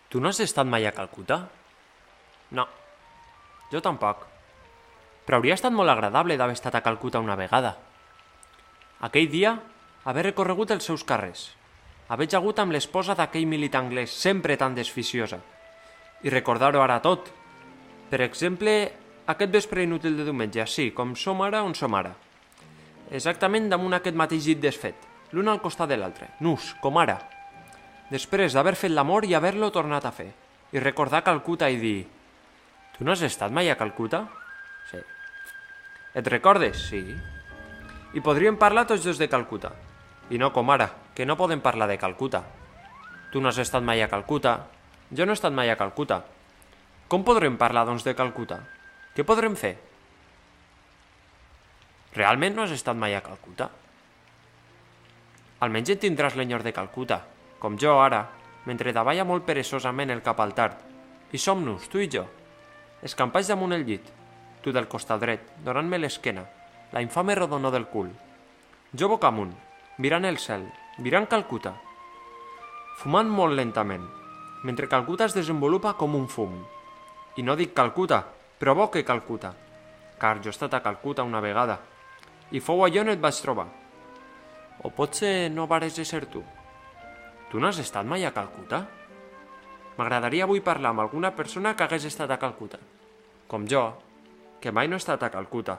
Tu no has estat mai a Calcuta? No, jo tampoc. Però hauria estat molt agradable d'haver estat a Calcuta una vegada. Aquell dia, haver recorregut els seus carrers, haver jagut amb l'esposa d'aquell militar anglès sempre tan desficiosa, i recordar-ho ara tot. Per exemple, aquest vespre inútil de diumenge, sí, com som ara on som ara. Exactament damunt aquest mateix llit desfet, l'un al costat de l'altre, nus, com ara. Després d'haver fet l'amor i haver-lo tornat a fer, i recordar Calcuta i dir: tu no has estat mai a Calcuta? Sí. Et recordes? Sí. I podríem parlar tots dos de Calcuta. I no com ara, que no podem parlar de Calcuta. Tu no has estat mai a Calcuta, jo no he estat mai a Calcuta. Com podrem parlar, doncs, de Calcuta? Què podrem fer? Realment no has estat mai a Calcuta? Almenys et tindràs l'enyor de Calcuta, com jo ara, mentre davalla molt perezosament el cap al tard. I som-nos, tu i jo, escampats damunt el llit, tu del costat dret, donant-me l'esquena, la infame rodonó del cul. Jo boca amunt, mirant el cel, mirant Calcuta, fumant molt lentament, mentre Calcuta es desenvolupa com un fum. I no dic Calcuta, provoque Calcuta, car jo he estat a Calcuta una vegada, i fou allò on et vaig trobar. O potser no vares de ser tu. Tu no has estat mai a Calcuta? M'agradaria avui parlar amb alguna persona que hagués estat a Calcuta, com jo, que mai no he estat a Calcuta.